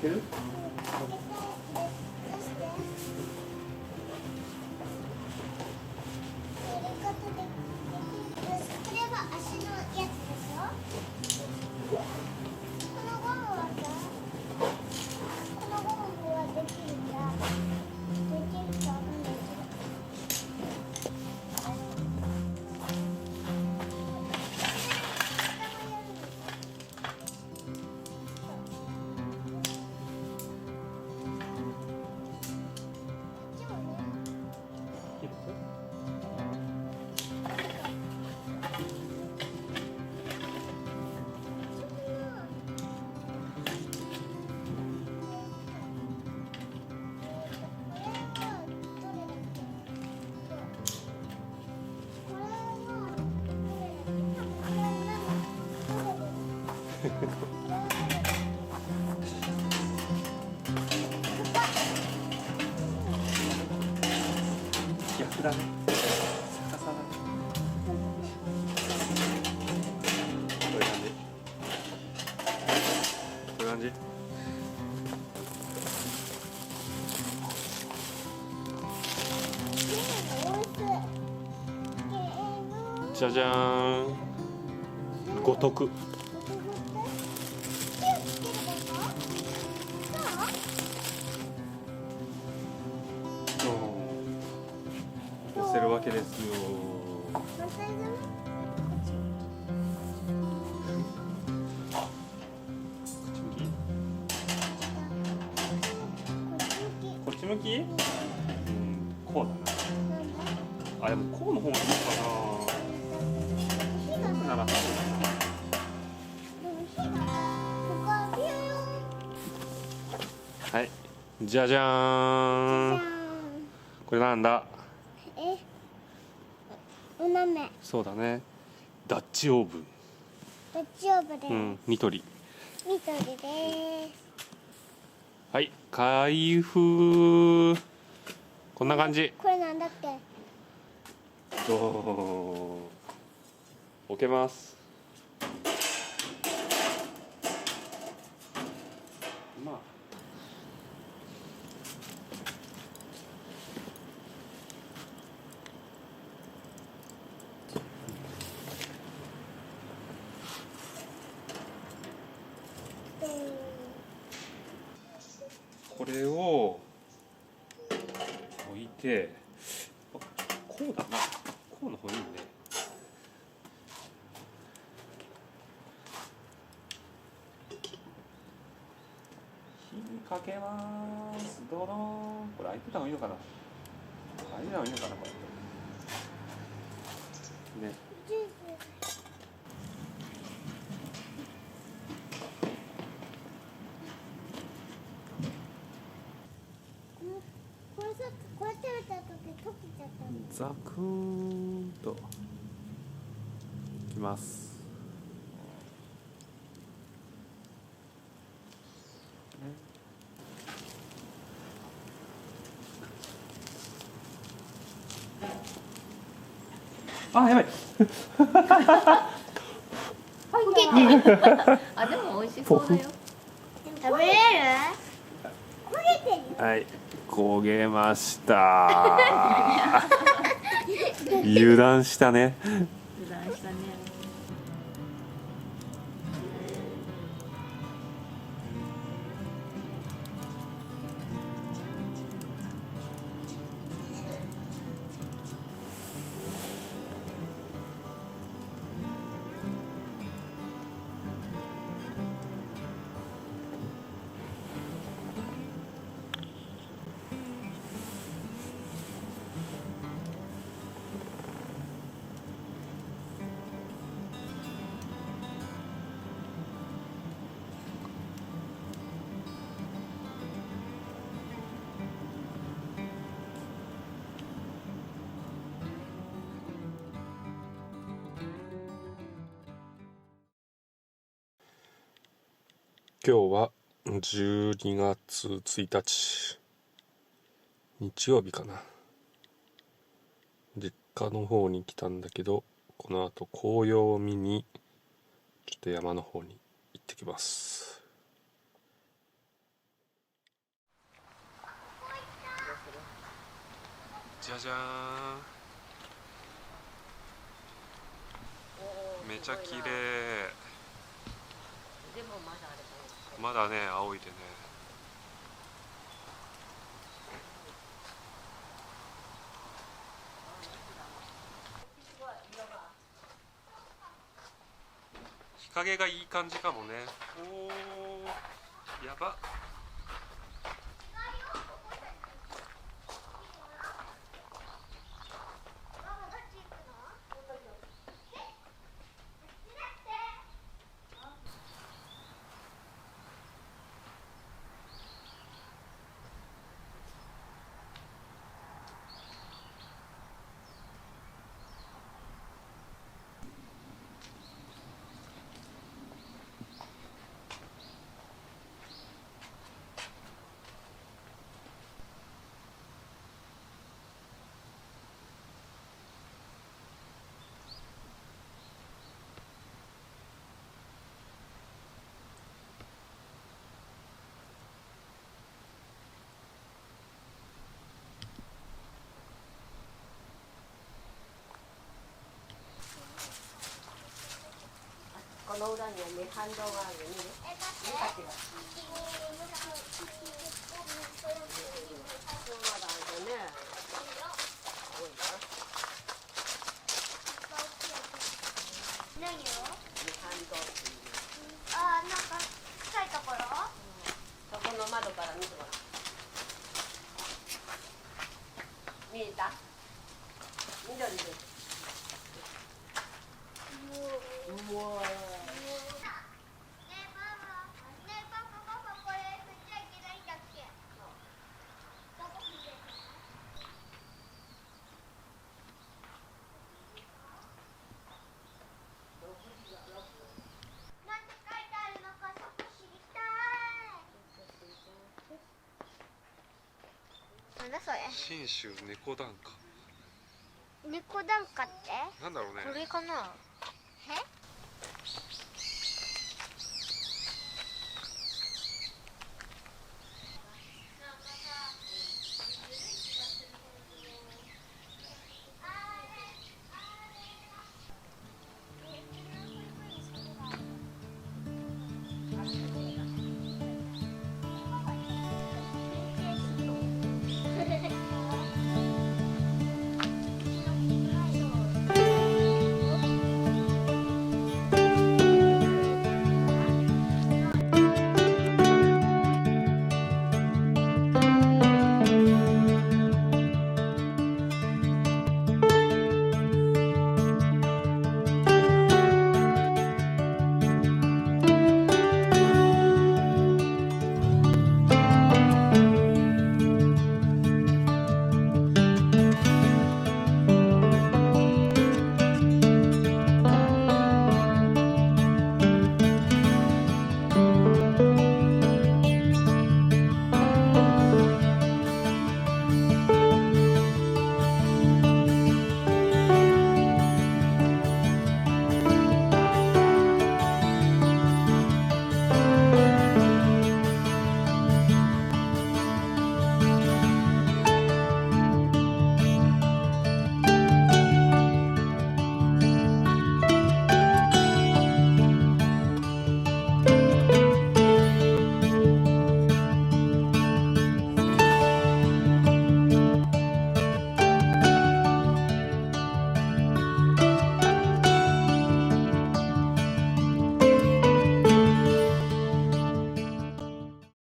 ける？逆だね。逆さだね。こういう感じ。こういう感じ。じゃじゃーん。五徳。乗せるわけですよ。こっち向き？うん、こうだな。あ、でもこうの方がいいかな。ならはい、じゃじゃーん。これなんだ？お豆。そうだね。ダッチオーブン。ダッチオーブンです。うん、ニトリ。ニトリです。はい、開封。こんな感じ。これなんだっけ？置けます。まあ。これを置いて、こうだな。こうの方がいいね。火かけます。どうぞ。これ開いてた方がいいのかな。開いてた方がいいのかな、これ。ね。これさ、これ食べた後で溶けちゃったの。ザクーンといきます。あ、やばい。あ、でも美味しそうだよ。食べれる？焦げてる。はい、焦げました。油断したね。油断したね。今日は12月1日日曜日かな。実家の方に来たんだけど、この後紅葉を見にちょっと山の方に行ってきます。じゃじゃーん。めちゃ綺麗。でもまだあれだね。まだね、青いでね。日陰がいい感じかもね。おー、やば。この裏にはね、反動があるよね。まだあるよね。何を？反動っていう。あー、なんか臭いところ？そこの窓から見てごらん。見えた？緑です。うわー。なんだそれ？信州猫檀家。猫檀家って？なんだろうね。これかな？